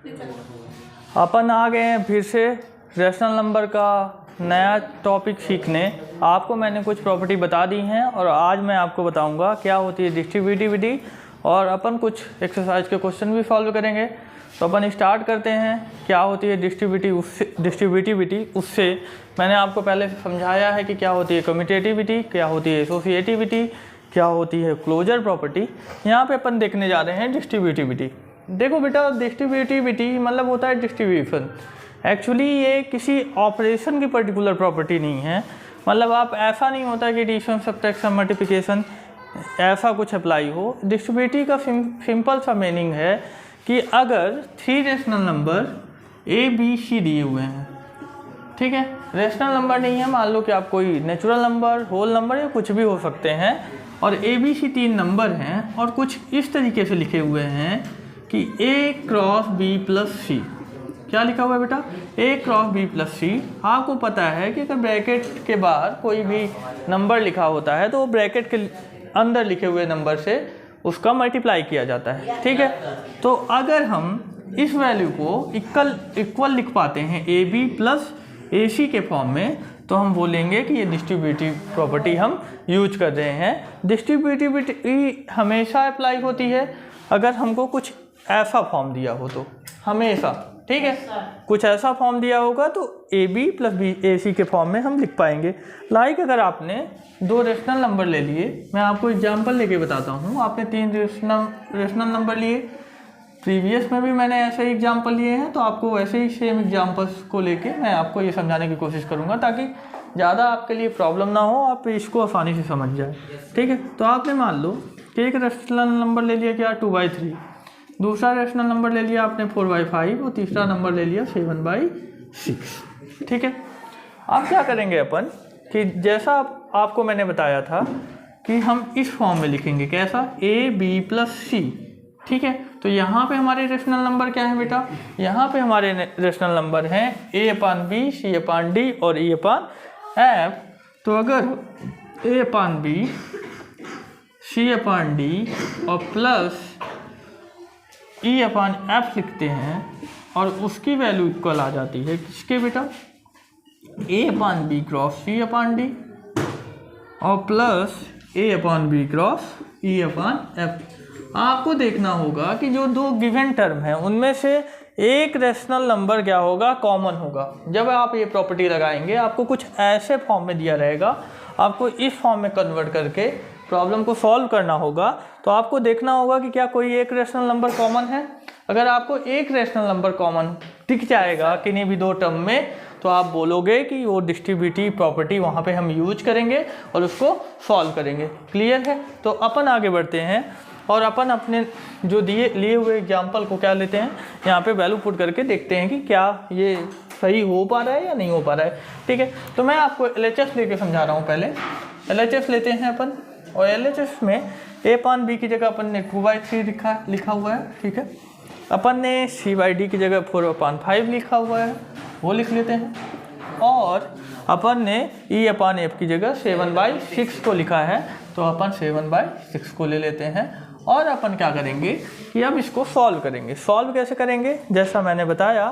अपन आ गए हैं फिर से रैशनल नंबर का नया टॉपिक सीखने। आपको मैंने कुछ प्रॉपर्टी बता दी हैं और आज मैं आपको बताऊंगा क्या होती है डिस्ट्रीब्यूटिविटी, और अपन कुछ एक्सरसाइज के क्वेश्चन भी सॉल्व करेंगे। तो अपन स्टार्ट करते हैं क्या होती है डिस्ट्रीब्यूटिविटी। उससे मैंने आपको पहले समझाया है कि क्या होती है कम्यूटेटिविटी, क्या होती है एसोसिएटिविटी, क्या होती है क्लोजर प्रॉपर्टी। यहाँ पे अपन देखने जा रहे हैं डिस्ट्रीब्यूटिविटी। देखो बेटा, डिस्ट्रीब्यूटिविटी मतलब होता है डिस्ट्रीब्यूशन। एक्चुअली ये किसी ऑपरेशन की पर्टिकुलर प्रॉपर्टी नहीं है। मतलब आप ऐसा नहीं होता कि एडिशन, सब्ट्रैक्शन, मल्टीप्लिकेशन ऐसा कुछ अप्लाई हो। डिस्ट्रीब्यूटिविटी का सिंपल सा मीनिंग है कि अगर 3 rational number A B C दिए हुए हैं, ठीक है, रेशनल नंबर नहीं है, मान लो कि आप कोई नेचुरल नंबर, होल नंबर या कुछ भी हो सकते हैं, और ए बी सी 3 नंबर हैं और कुछ इस तरीके से लिखे हुए हैं कि ए क्रॉस बी प्लस सी। क्या लिखा हुआ है बेटा? ए क्रॉस बी प्लस सी। आपको पता है कि अगर ब्रैकेट के बाहर कोई भी नंबर लिखा होता है तो वो ब्रैकेट के अंदर लिखे हुए नंबर से उसका मल्टीप्लाई किया जाता है, ठीक है। तो अगर हम इस वैल्यू को इक्वल लिख पाते हैं ए बी प्लस ए सी के फॉर्म में, तो हम बोलेंगे कि ये डिस्ट्रीब्यूटिव प्रॉपर्टी हम यूज कर रहे हैं। डिस्ट्रीब्यूटिविटी हमेशा अप्लाई होती है अगर हमको कुछ ऐसा फॉर्म दिया हो तो, हमेशा, ठीक है। कुछ ऐसा फॉर्म दिया होगा तो ए बी प्लस बी ए सी के फॉर्म में हम लिख पाएंगे। लाइक अगर आपने 2 रेशनल नंबर ले लिए, मैं आपको एग्जांपल लेके बताता हूँ। आपने 3 रेशनल नंबर लिए, प्रीवियस में भी मैंने ऐसे ही एग्जांपल लिए हैं, तो आपको वैसे ही सेम एग्जांपल्स को लेके मैं आपको ये समझाने की कोशिश करूँगा ताकि ज़्यादा आपके लिए प्रॉब्लम ना हो, आप इसको आसानी से समझ जाए, ठीक है। तो आपने मान लो कि एक रेशनल नंबर ले लिया क्या 2/3, दूसरा रेशनल नंबर ले लिया आपने 4/5 और तीसरा नंबर ले लिया 7/6, ठीक है। अब क्या करेंगे अपन कि जैसा आपको मैंने बताया था कि हम इस फॉर्म में लिखेंगे, कैसा, ए बी प्लस सी, ठीक है। तो यहाँ पे हमारे रेशनल नंबर क्या है बेटा? यहाँ पे हमारे रेशनल नंबर हैं a/b, c/d और e/f। तो अगर a/b, c/d और प्लस e/f लिखते हैं और उसकी वैल्यू इक्वल आ जाती है किसके बेटा? a/b क्रॉस c/d और प्लस a/b क्रॉस e/f। आपको देखना होगा कि जो 2 गिवन टर्म हैं उनमें से एक रेशनल नंबर क्या होगा? कॉमन होगा। जब आप ये प्रॉपर्टी लगाएंगे आपको कुछ ऐसे फॉर्म में दिया रहेगा, आपको इस फॉर्म में कन्वर्ट करके प्रॉब्लम को सॉल्व करना होगा। तो आपको देखना होगा कि क्या कोई एक रेशनल नंबर कॉमन है। अगर आपको एक रेशनल नंबर कॉमन दिख जाएगा किन्हीं भी 2 टर्म में, तो आप बोलोगे कि वो डिस्ट्रीब्यूटिव प्रॉपर्टी वहाँ पे हम यूज करेंगे और उसको सॉल्व करेंगे। क्लियर है? तो अपन आगे बढ़ते हैं और अपन अपने जो लिए हुए एग्जाम्पल को क्या लेते हैं, यहाँ पे वैल्यू पुट करके देखते हैं कि क्या ये सही हो पा रहा है या नहीं हो पा रहा है, ठीक है। तो मैं आपको LHS लेके समझा रहा हूँ। पहले LHS लेते हैं अपन, और LHS में a/b की जगह अपन ने 2/3 लिखा हुआ है, ठीक है। अपन ने c/d की जगह 4/5 लिखा हुआ है, वो लिख लेते हैं। और अपन ने e/f की जगह 7/6 को लिखा है, तो अपन 7/6 को ले लेते हैं। और अपन क्या करेंगे कि अब इसको सॉल्व करेंगे। सॉल्व कैसे करेंगे? जैसा मैंने बताया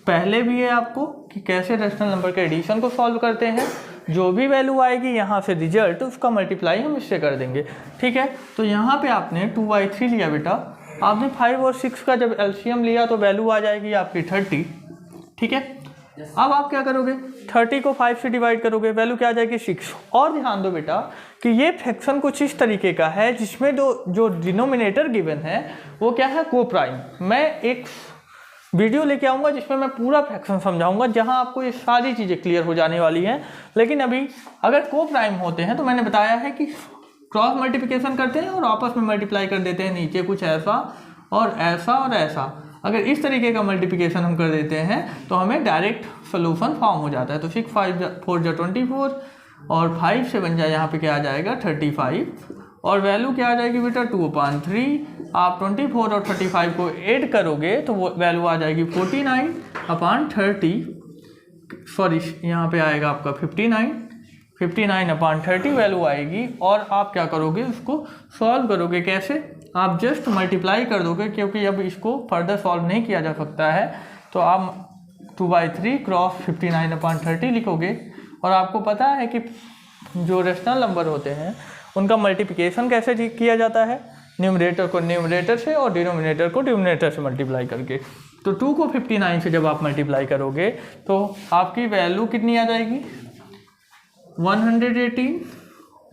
पहले भी है आपको कि कैसे रेशनल नंबर के एडिशन को सॉल्व करते हैं। जो भी वैल्यू आएगी यहाँ से रिजल्ट, उसका मल्टीप्लाई हम इससे कर देंगे, ठीक है। तो यहाँ पे आपने 2/3 लिया बेटा, आपने 5 और 6 का जब एलसीएम लिया तो वैल्यू आ जाएगी आपकी 30, ठीक है। अब आप क्या करोगे? 30 को 5 से डिवाइड करोगे, वैल्यू क्या आ जाएगी 6। और ध्यान दो बेटा कि ये फ्रैक्शन कुछ इस तरीके का है जिसमें जो डिनोमिनेटर गिवन है वो क्या है? को प्राइम। मैं एक वीडियो लेके आऊँगा जिसमें मैं पूरा फ्रैक्शन समझाऊंगा, जहां आपको ये सारी चीज़ें क्लियर हो जाने वाली हैं। लेकिन अभी अगर को प्राइम होते हैं तो मैंने बताया है कि क्रॉस मल्टीप्लिकेशन करते हैं और आपस में मल्टीप्लाई कर देते हैं, नीचे कुछ ऐसा और ऐसा और ऐसा। अगर इस तरीके का मल्टीप्लिकेशन हम कर देते हैं तो हमें डायरेक्ट सोल्यूशन फॉर्म हो जाता है। तो 6 5 4 24 और 5 से बन जाए, यहाँ पे क्या आ जाएगा 35, और वैल्यू क्या आ जाएगी बेटा 2/3। आप 24 और 35 को ऐड करोगे तो वो वैल्यू आ जाएगी 49/30, सॉरी यहाँ पे आएगा आपका 59/30 वैल्यू आएगी। और आप क्या करोगे, उसको सॉल्व करोगे कैसे? आप जस्ट मल्टीप्लाई कर दोगे, क्योंकि अब इसको फर्दर सॉल्व नहीं किया जा सकता है, तो आप 2/3 क्रॉस 59/30 लिखोगे। और आपको पता है कि जो रेशनल नंबर होते हैं उनका मल्टीप्लिकेशन कैसे किया जाता है, न्यूमरेटर को न्यूमरेटर से और डिनोमिनेटर को डिनोमिनेटर से मल्टीप्लाई करके। तो 2 को 59 से जब आप मल्टीप्लाई करोगे तो आपकी वैल्यू कितनी आ जाएगी, 118,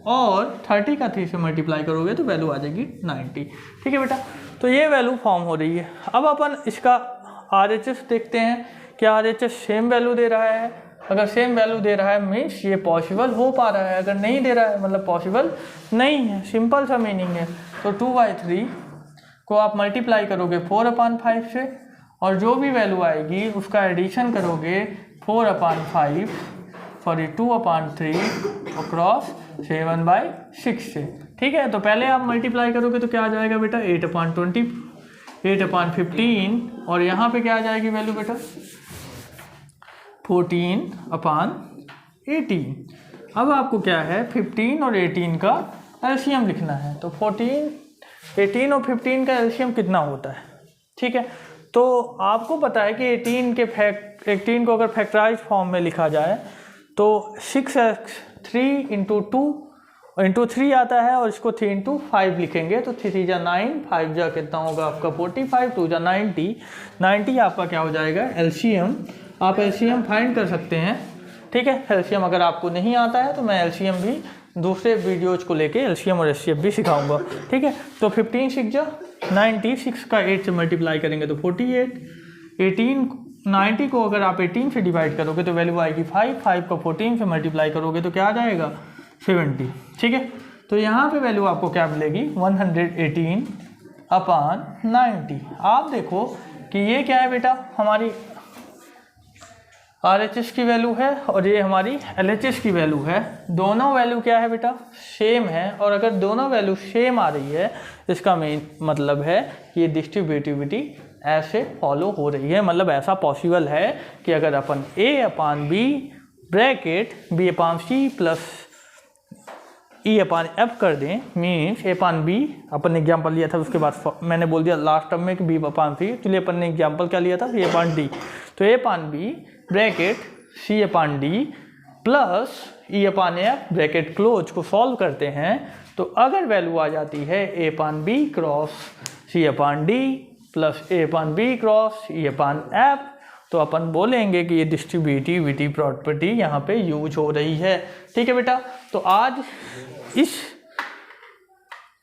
और 30 का 3 से मल्टीप्लाई करोगे तो वैल्यू आ जाएगी 90। ठीक है बेटा, तो ये वैल्यू फॉर्म हो रही है। अब अपन इसका RHS देखते हैं, क्या RHS सेम वैल्यू दे रहा है। अगर सेम वैल्यू दे रहा है मीन्स ये पॉसिबल हो पा रहा है, अगर नहीं दे रहा है मतलब पॉसिबल नहीं है, सिंपल सा मीनिंग है। तो 2/3 को आप मल्टीप्लाई करोगे 4/5 से, और जो भी वैल्यू आएगी उसका एडिशन करोगे 4/5 सॉरी 2/3 और क्रॉस 7/6 से। ठीक है, तो पहले आप मल्टीप्लाई करोगे तो क्या आ जाएगा बेटा, 8/20, 8/15, और यहाँ पे क्या आ जाएगी वैल्यू बेटा, 14/18। अब आपको क्या है, 15 और 18 का एलसीएम लिखना है। तो 18 और 15 का एलसीएम कितना होता है। ठीक है, तो आपको पता है कि 18 को अगर फैक्टराइज फॉर्म में लिखा जाए तो 6x3 इंटू 3 आता है, और इसको 3 × 5 लिखेंगे तो 3 जा 9, 5 जा कितना होगा आपका 45, 2 जा 90 आपका क्या हो जाएगा एलसीएम। आप एलसीएम फाइंड कर सकते हैं। ठीक है, एलसीएम अगर आपको नहीं आता है तो मैं एलसीएम भी दूसरे वीडियोज को लेके एलसीएम और एचसीएफ भी सिखाऊंगा। ठीक है, तो 15 6 जा 90, 6 का 8 से मल्टीप्लाई करेंगे तो 48, 90 को अगर आप 18 से डिवाइड करोगे तो वैल्यू आएगी 5 को 14 से मल्टीप्लाई करोगे तो क्या आ जाएगा 70। ठीक है, तो यहाँ पे वैल्यू आपको क्या मिलेगी 118/90। आप देखो कि ये क्या है बेटा, हमारी RHS की वैल्यू है और ये हमारी LHS की वैल्यू है। दोनों वैल्यू क्या है बेटा, सेम है। और अगर दोनों वैल्यू सेम आ रही है इसका मेन मतलब है कि ये डिस्ट्रीब्यूटिविटी ऐसे फॉलो हो रही है, मतलब ऐसा पॉसिबल है कि अगर अपन A/B bracket B/C plus E/F कर दें, मीन्स A/B अपन ने एग्जाम्पल लिया था, उसके बाद मैंने बोल दिया लास्ट टर्म में कि B/C, चलिए अपन ने एग्जाम्पल क्या लिया था A/D, तो A/B bracket C/D plus E/F bracket close को सॉल्व करते हैं तो अगर वैल्यू आ जाती है A/B cross C/D plus A/B cross E/F तो अपन बोलेंगे कि ये डिस्ट्रीब्यूटिविटी प्रॉपर्टी यहाँ पे यूज हो रही है। ठीक है बेटा, तो आज इस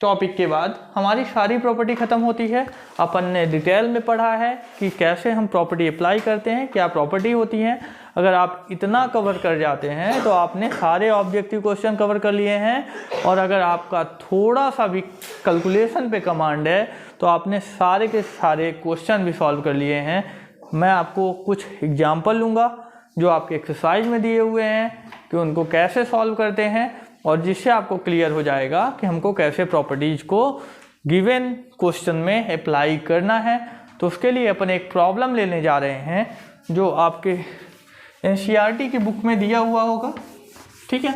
टॉपिक के बाद हमारी सारी प्रॉपर्टी ख़त्म होती है। अपन ने डिटेल में पढ़ा है कि कैसे हम प्रॉपर्टी अप्लाई करते हैं, क्या प्रॉपर्टी होती हैं। अगर आप इतना कवर कर जाते हैं तो आपने सारे ऑब्जेक्टिव क्वेश्चन कवर कर लिए हैं, और अगर आपका थोड़ा सा भी कैलकुलेशन पे कमांड है तो आपने सारे के सारे क्वेश्चन भी सॉल्व कर लिए हैं। मैं आपको कुछ एग्जाम्पल लूँगा जो आपके एक्सरसाइज में दिए हुए हैं कि उनको कैसे सॉल्व करते हैं, और जिससे आपको क्लियर हो जाएगा कि हमको कैसे प्रॉपर्टीज़ को गिवन क्वेश्चन में अप्लाई करना है। तो उसके लिए अपन एक प्रॉब्लम लेने जा रहे हैं जो आपके NCERT की बुक में दिया हुआ होगा। ठीक है,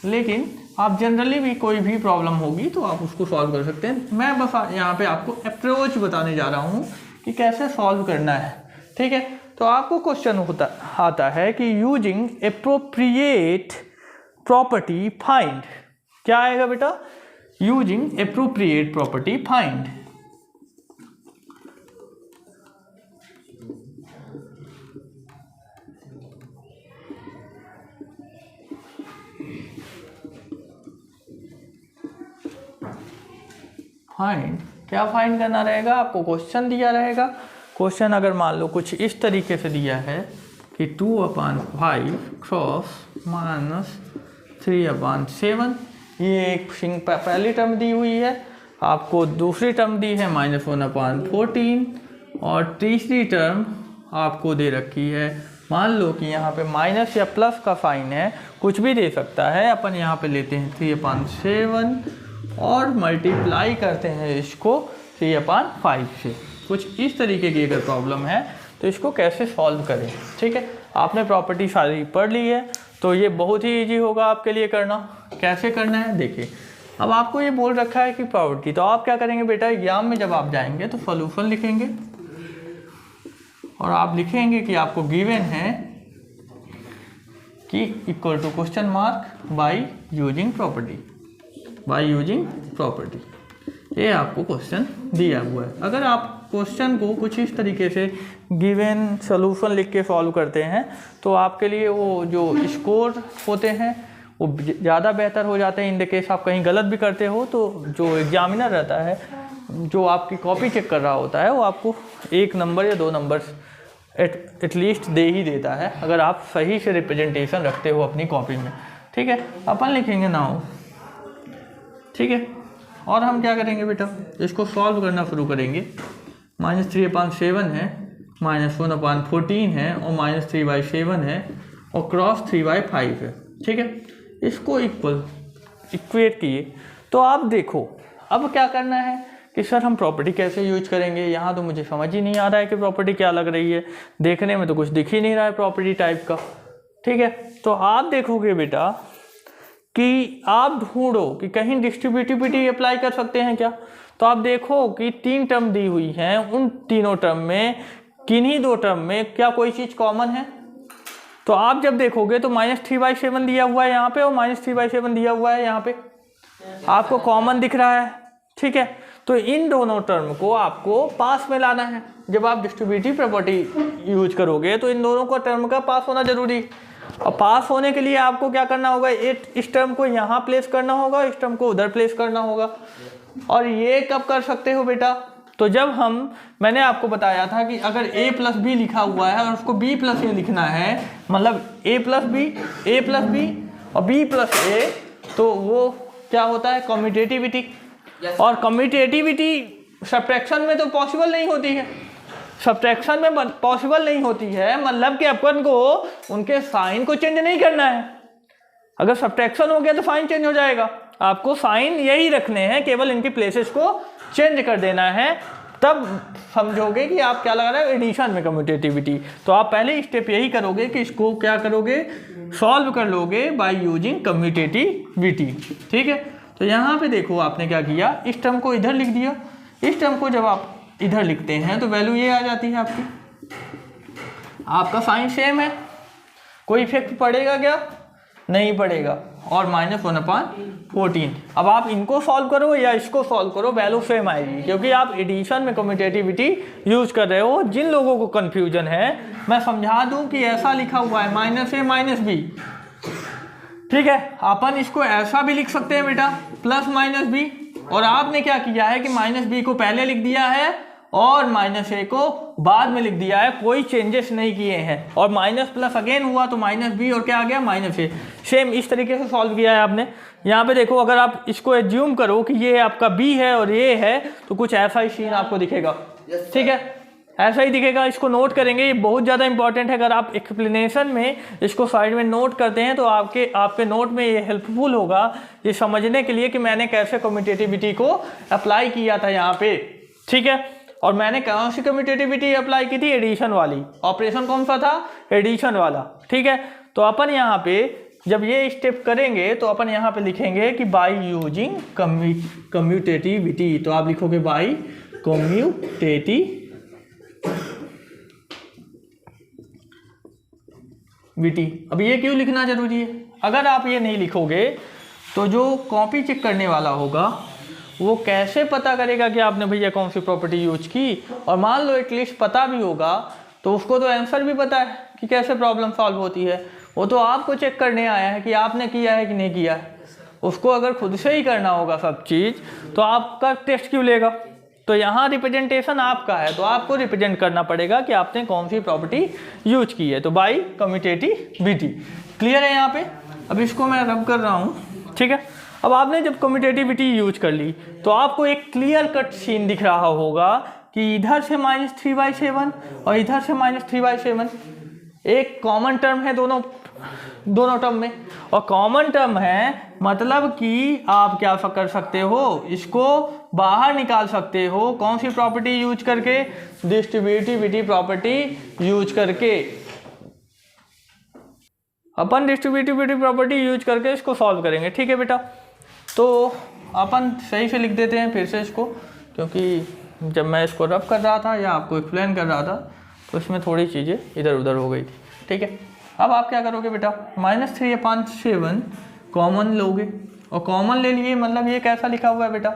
लेकिन आप जनरली भी कोई भी प्रॉब्लम होगी तो आप उसको सॉल्व कर सकते हैं। मैं बस यहाँ पे आपको अप्रोच बताने जा रहा हूँ कि कैसे सॉल्व करना है। ठीक है, तो आपको क्वेश्चन आता है कि यूजिंग एप्रोप्रिएट प्रॉपर्टी फाइंड। क्या आएगा बेटा, using appropriate property find. Find क्या फाइंड करना रहेगा, आपको क्वेश्चन दिया रहेगा। क्वेश्चन अगर मान लो कुछ इस तरीके से दिया है कि 2/5 क्रॉस -3/7, ये एक पहली टर्म दी हुई है, आपको दूसरी टर्म दी है -1/14, और तीसरी टर्म आपको दे रखी है, मान लो कि यहाँ पे माइनस या प्लस का साइन है, कुछ भी दे सकता है। अपन यहाँ पे लेते हैं 3/7 और मल्टीप्लाई करते हैं इसको 3/5 से। कुछ इस तरीके की अगर प्रॉब्लम है तो इसको कैसे सॉल्व करें। ठीक है, आपने प्रॉपर्टी सारी पढ़ ली है तो ये बहुत ही इजी होगा आपके लिए करना। कैसे करना है देखिए, अब आपको ये बोल रखा है कि प्रॉपर्टी, तो आप क्या करेंगे बेटा, एग्जाम में जब आप जाएंगे तो सॉल्यूशन लिखेंगे और आप लिखेंगे कि आपको गिवन है कि equal to question mark by using property, ये आपको क्वेश्चन दिया हुआ है। अगर आप क्वेश्चन को कुछ इस तरीके से गिवन सॉल्यूशन लिख के सॉल्व करते हैं तो आपके लिए वो जो स्कोर होते हैं वो ज़्यादा बेहतर हो जाते हैं। इन द केस आप कहीं गलत भी करते हो तो जो एग्जामिनर रहता है, जो आपकी कॉपी चेक कर रहा होता है, वो आपको 1 नंबर या 2 नंबर एटलीस्ट दे ही देता है अगर आप सही से रिप्रेजेंटेशन रखते हो अपनी कॉपी में। ठीक है, अपन लिखेंगे नाउ। ठीक है, और हम क्या करेंगे बेटा, इसको सॉल्व करना शुरू करेंगे। -3/7 है, -1/14 है और -3/7 है और क्रॉस 3/5 है। ठीक है, इसको इक्वेट किए तो आप देखो अब क्या करना है कि सर हम प्रॉपर्टी कैसे यूज करेंगे। यहाँ तो मुझे समझ ही नहीं आ रहा है कि प्रॉपर्टी क्या लग रही है, देखने में तो कुछ दिख ही नहीं रहा है प्रॉपर्टी टाइप का। ठीक है, तो आप देखोगे बेटा कि आप ढूंढो कि कहीं डिस्ट्रीब्यूटिविटी अप्लाई कर सकते हैं क्या। तो आप देखो कि 3 टर्म दी हुई हैं, उन तीनों टर्म में किन्हीं 2 टर्म में क्या कोई चीज़ कॉमन है। तो आप जब देखोगे तो -3/7 दिया हुआ है यहाँ पे और -3/7 दिया हुआ है यहाँ पे, आपको कॉमन दिख रहा है। ठीक है, तो इन दोनों टर्म को आपको पास में लाना है। जब आप डिस्ट्रीब्यूटिव प्रॉपर्टी यूज करोगे तो इन दोनों का टर्म का पास होना जरूरी है। और पास होने के लिए आपको क्या करना होगा, इस टर्म को यहाँ प्लेस करना होगा, इस टर्म को उधर प्लेस करना होगा। और ये कब कर सकते हो बेटा, तो जब मैंने आपको बताया था कि अगर a+b लिखा हुआ है और उसको b+a लिखना है, मतलब a+b और b+a, तो वो क्या होता है, कम्यूटेटिविटी। और कम्यूटेटिविटी सब्ट्रैक्शन में तो पॉसिबल नहीं होती है, सब्ट्रैक्शन में पॉसिबल नहीं होती है, मतलब कि अपन को उनके साइन को चेंज नहीं करना है। अगर सब्ट्रैक्शन हो गया तो साइन चेंज हो जाएगा, आपको साइन यही रखने हैं, केवल इनकी प्लेसेस को चेंज कर देना है, तब समझोगे कि आप क्या लगा रहे हो एडिशन में कम्यूटेटिविटी। तो आप पहले स्टेप यही करोगे कि इसको क्या करोगे, सॉल्व कर लोगे बाय यूजिंग कम्यूटेटिविटी। ठीक है, तो यहाँ पे देखो आपने क्या किया, इस टर्म को इधर लिख दिया। इस टर्म को जब आप इधर लिखते हैं तो वैल्यू ये आ जाती है आपकी, आपका साइन सेम है, कोई इफेक्ट पड़ेगा क्या, नहीं पड़ेगा, और -1/14। अब आप इनको सॉल्व करो या इसको सॉल्व करो, वैल्यू सेम आएगी, क्योंकि आप एडिशन में कम्यूटेटिविटी यूज कर रहे हो। जिन लोगों को कंफ्यूजन है मैं समझा दूं कि ऐसा लिखा हुआ है -a -b। ठीक है, अपन इसको ऐसा भी लिख सकते हैं बेटा, +-b, और आपने क्या किया है कि -b को पहले लिख दिया है और -a को बाद में लिख दिया है, कोई चेंजेस नहीं किए हैं। और माइनस प्लस अगेन हुआ तो -b और क्या आ गया, -a। सेम इस तरीके से सॉल्व किया है आपने। यहाँ पे देखो, अगर आप इसको एज्यूम करो कि ये आपका b है और ये है, तो कुछ ऐसा ही सीन आपको दिखेगा। ठीक है, ऐसा ही दिखेगा, इसको नोट करेंगे, ये बहुत ज़्यादा इंपॉर्टेंट है। अगर आप एक्सप्लेनेशन में इसको साइड में नोट करते हैं तो आपके नोट में ये हेल्पफुल होगा ये समझने के लिए कि मैंने कैसे कम्यूटेटिविटी को अप्लाई किया था यहाँ पे। ठीक है, और मैंने कौन सी कम्यूटेटिविटी अप्लाई की थी, एडिशन वाली। ऑपरेशन कौन सा था, एडिशन वाला। ठीक है, तो अपन यहाँ पे जब ये स्टेप करेंगे तो अपन यहाँ पे लिखेंगे कि बाय यूजिंग कम्यूटेटिविटी, तो आप लिखोगे बाय कम्यूटेटिविटी। अब ये क्यों लिखना जरूरी है, अगर आप ये नहीं लिखोगे तो जो कॉपी चेक करने वाला होगा वो कैसे पता करेगा कि आपने भैया कौन सी प्रॉपर्टी यूज की। और मान लो एटलीस्ट पता भी होगा तो उसको तो आंसर भी पता है कि कैसे प्रॉब्लम सॉल्व होती है, वो तो आपको चेक करने आया है कि आपने किया है कि नहीं किया है। उसको अगर खुद से ही करना होगा सब चीज़ तो आपका टेस्ट क्यों लेगा। तो यहाँ रिप्रेजेंटेशन आपका है, तो आपको रिप्रेजेंट करना पड़ेगा कि आपने कौन सी प्रॉपर्टी यूज की है। तो बाय कम्यूटेटिविटी, क्लियर है यहाँ पे। अब इसको मैं रब कर रहा हूँ। ठीक है, अब आपने जब कम्यूटेटिविटी यूज कर ली तो आपको एक क्लियर कट सीन दिख रहा होगा कि इधर से -3/7 और इधर से -3/7 एक कॉमन टर्म है दोनों टर्म में, और कॉमन टर्म है मतलब कि आप क्या कर सकते हो, इसको बाहर निकाल सकते हो। कौन सी प्रॉपर्टी यूज करके, डिस्ट्रीब्यूटिविटी प्रॉपर्टी यूज करके। अपन डिस्ट्रीब्यूटिविटी प्रॉपर्टी यूज करके इसको सॉल्व करेंगे। ठीक है बेटा, तो अपन सही से लिख देते हैं फिर से इसको, क्योंकि जब मैं इसको रब कर रहा था या आपको एक्सप्लेन कर रहा था तो इसमें थोड़ी चीज़ें इधर उधर हो गई थी। ठीक है, अब आप क्या करोगे बेटा, -3/7 कॉमन लोगे, और कॉमन ले लिए मतलब ये कैसा लिखा हुआ है बेटा,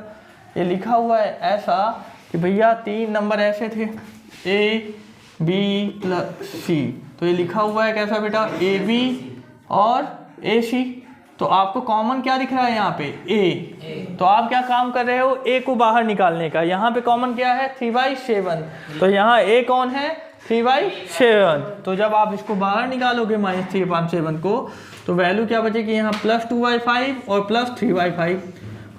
ये लिखा हुआ है ऐसा कि भैया 3 नंबर ऐसे थे A B + C, तो ये लिखा हुआ है कैसा बेटा, AB और AC। तो आपको कॉमन क्या दिख रहा है यहाँ पे, A, तो आप क्या काम कर रहे हो, A को बाहर निकालने का। यहाँ पे कॉमन क्या है, 3/7, तो यहाँ A कौन है, 3/7। तो जब आप इसको बाहर निकालोगे -3/7 को, तो वैल्यू क्या बचेगी यहाँ, +2/5 और +3/5।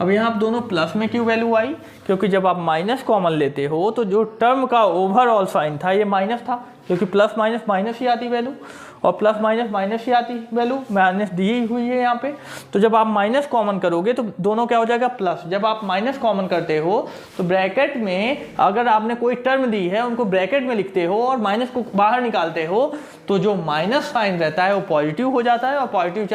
अब यहाँ आप दोनों प्लस में क्यों वैल्यू आई, क्योंकि जब आप माइनस कॉमन लेते हो तो जो टर्म का ओवरऑल साइन था ये माइनस था, क्योंकि प्लस माइनस माइनस ही आती वैल्यू, और प्लस माइनस माइनस ही आती वैल्यू, माइनस दी हुई है यहाँ पे। तो जब आप माइनस कॉमन करोगे तो दोनों क्या हो जाएगा, प्लस। जब आप माइनस कॉमन करते हो तो ब्रैकेट में अगर आपने कोई टर्म दी है उनको ब्रैकेट में लिखते हो और माइनस को बाहर निकालते हो, तो जो माइनस साइन रहता है वो पॉजिटिव हो जाता है और पॉजिटिव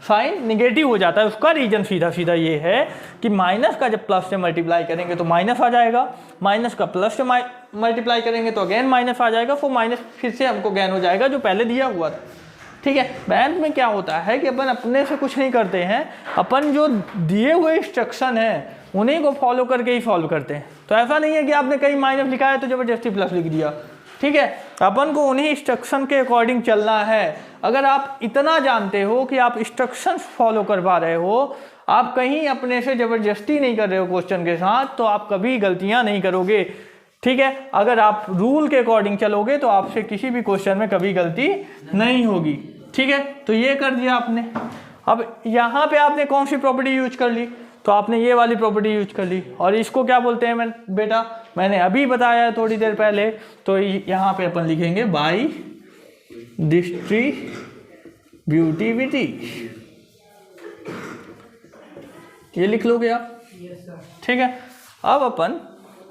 साइन निगेटिव हो जाता है। उसका रीजन सीधा सीधा ये है कि माइनस का जब प्लस से मल्टीप्लाई करेंगे तो माइनस आ जाएगा, माइनस का प्लस से मल्टीप्लाई करेंगे तो अगेन माइनस आ जाएगा, फिर माइनस फिर से हमको गेन हो जाएगा जो पहले दिया हुआ था। ठीक है, बैंक में क्या होता है कि अपन अपने से कुछ नहीं करते हैं, अपन जो दिए हुए इंस्ट्रक्शन है उन्हीं को फॉलो करके ही सॉल्व करते हैं। तो ऐसा नहीं है कि आपने कहीं माइनस लिखा है तो जबरदस्ती प्लस लिख दिया। ठीक है, अपन को उन्हीं इंस्ट्रक्शन के अकॉर्डिंग चलना है। अगर आप इतना जानते हो कि आप इंस्ट्रक्शन फॉलो करवा रहे हो, आप कहीं अपने से जबरदस्ती नहीं कर रहे हो क्वेश्चन के साथ, तो आप कभी गलतियां नहीं करोगे। ठीक है, अगर आप रूल के अकॉर्डिंग चलोगे तो आपसे किसी भी क्वेश्चन में कभी गलती नहीं होगी। ठीक है, तो ये कर दिया आपने। अब यहाँ पे आपने कौन सी प्रॉपर्टी यूज कर ली, तो आपने ये वाली प्रॉपर्टी यूज कर ली, और इसको क्या बोलते हैं बेटा, मैंने अभी बताया थोड़ी देर पहले। तो यहाँ पे अपन लिखेंगे बाई डिस्ट्रीब्यूटिविटी, ये लिख लोगे आप। ठीक है, अब अपन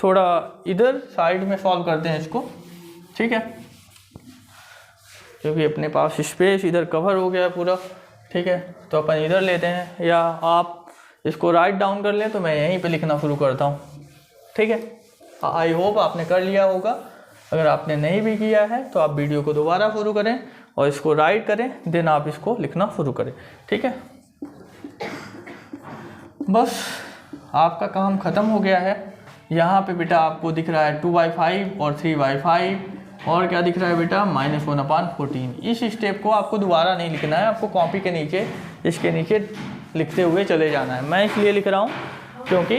थोड़ा इधर साइड में सॉल्व करते हैं इसको। ठीक है, क्योंकि अपने पास स्पेस इधर कवर हो गया पूरा। ठीक है, तो अपन इधर लेते हैं, या आप इसको राइट डाउन कर लें तो मैं यहीं पे लिखना शुरू करता हूँ। ठीक है, आई होप आपने कर लिया होगा। अगर आपने नहीं भी किया है तो आप वीडियो को दोबारा शुरू करें और इसको राइट करें, देन आप इसको लिखना शुरू करें। ठीक है, बस आपका काम ख़त्म हो गया है। यहाँ पे बेटा आपको दिख रहा है 2/5 और 3/5, और क्या दिख रहा है बेटा, -1/14। इस स्टेप को आपको दोबारा नहीं लिखना है, आपको कॉपी के नीचे इसके नीचे लिखते हुए चले जाना है। मैं इसलिए लिख रहा हूँ क्योंकि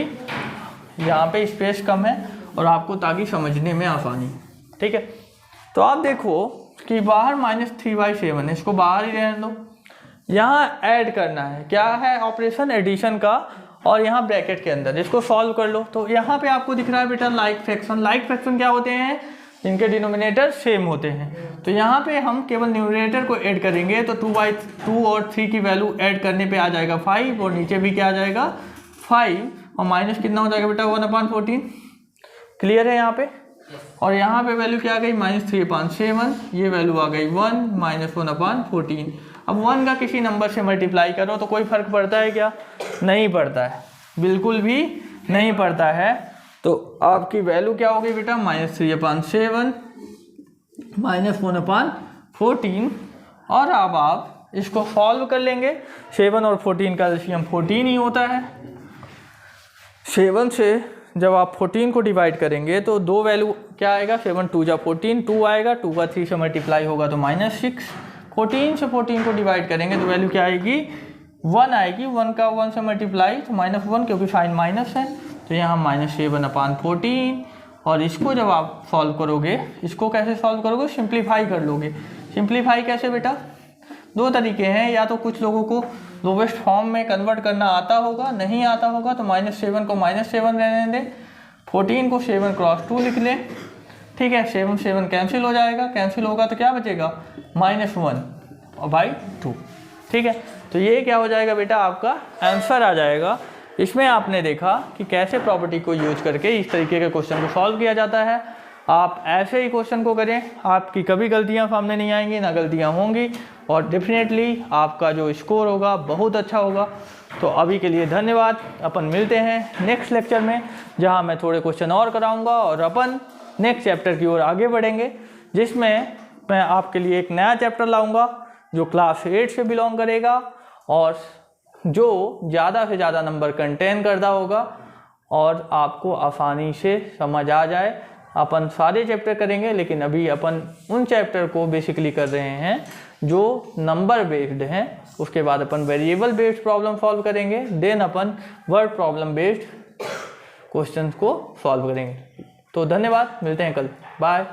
यहाँ पे स्पेस कम है और आपको ताकि समझने में आसानी। ठीक है, तो आप देखो कि बाहर -3/7 है, इसको बाहर ही रहने दो। यहाँ ऐड करना है, क्या है, ऑपरेशन एडिशन का, और यहाँ ब्रैकेट के अंदर इसको सॉल्व कर लो। तो यहाँ पे आपको दिख रहा है बेटा लाइक फ्रैक्शन। लाइक फ्रैक्शन क्या होते हैं, इनके डिनोमिनेटर सेम होते हैं। तो यहाँ पे हम केवल न्यूमरेटर को ऐड करेंगे, तो 2/2 और 3 की वैल्यू ऐड करने पे आ जाएगा 5, और नीचे भी क्या आ जाएगा 5, और माइनस कितना हो जाएगा बेटा 1/14। क्लियर है यहाँ पे, और यहाँ पे वैल्यू क्या आ गई, -3/7, ये वैल्यू आ गई 1 -1/14। अब 1 का किसी नंबर से मल्टीप्लाई करो तो कोई फर्क पड़ता है क्या, नहीं पड़ता है, बिल्कुल भी नहीं पड़ता है। तो आपकी वैल्यू क्या होगी बेटा, -3/7 -1/14, और अब आप इसको सॉल्व कर लेंगे। 7 और 14 का एलसीएम 14 ही होता है। 7 से जब आप 14 को डिवाइड करेंगे तो दो वैल्यू क्या आएगा, 7 2 जा 14, 2 आएगा, 2 का 3 से मल्टीप्लाई होगा तो -6। 14 से 14 को डिवाइड करेंगे तो वैल्यू क्या आएगी, 1 आएगी, 1 का 1 से मल्टीप्लाई तो -1, क्योंकि साइन माइनस है, तो यहाँ -7/14। और इसको जब आप सॉल्व करोगे, इसको कैसे सॉल्व करोगे, सिंप्लीफाई कर लोगे। सिंप्लीफाई कैसे बेटा, दो तरीके हैं, या तो कुछ लोगों को लोवेस्ट फॉर्म में कन्वर्ट करना आता होगा, नहीं आता होगा तो -7 को -7 रहने दें, 14 को 7 × 2 लिख लें। ठीक है, 7 7 कैंसिल हो जाएगा, कैंसिल होगा तो क्या बचेगा, -1/2। ठीक है, तो ये क्या हो जाएगा बेटा, आपका आंसर आ जाएगा। इसमें आपने देखा कि कैसे प्रॉपर्टी को यूज करके इस तरीके के क्वेश्चन को सॉल्व किया जाता है। आप ऐसे ही क्वेश्चन को करें, आपकी कभी गलतियां सामने नहीं आएंगी, ना गलतियां होंगी और डेफिनेटली आपका जो स्कोर होगा बहुत अच्छा होगा। तो अभी के लिए धन्यवाद। अपन मिलते हैं नेक्स्ट लेक्चर में, जहां मैं थोड़े क्वेश्चन और कराऊंगा और अपन नेक्स्ट चैप्टर की ओर आगे बढ़ेंगे, जिसमें मैं आपके लिए एक नया चैप्टर लाऊंगा जो क्लास 8 से बिलोंग करेगा और जो ज़्यादा से ज़्यादा नंबर कंटेन करता होगा और आपको आसानी से समझ आ जाए। अपन सारे चैप्टर करेंगे, लेकिन अभी अपन उन चैप्टर को बेसिकली कर रहे हैं जो नंबर बेस्ड हैं। उसके बाद अपन वेरिएबल बेस्ड प्रॉब्लम सॉल्व करेंगे, देन अपन वर्ड प्रॉब्लम बेस्ड क्वेश्चंस को सॉल्व करेंगे। तो धन्यवाद, मिलते हैं कल, बाय।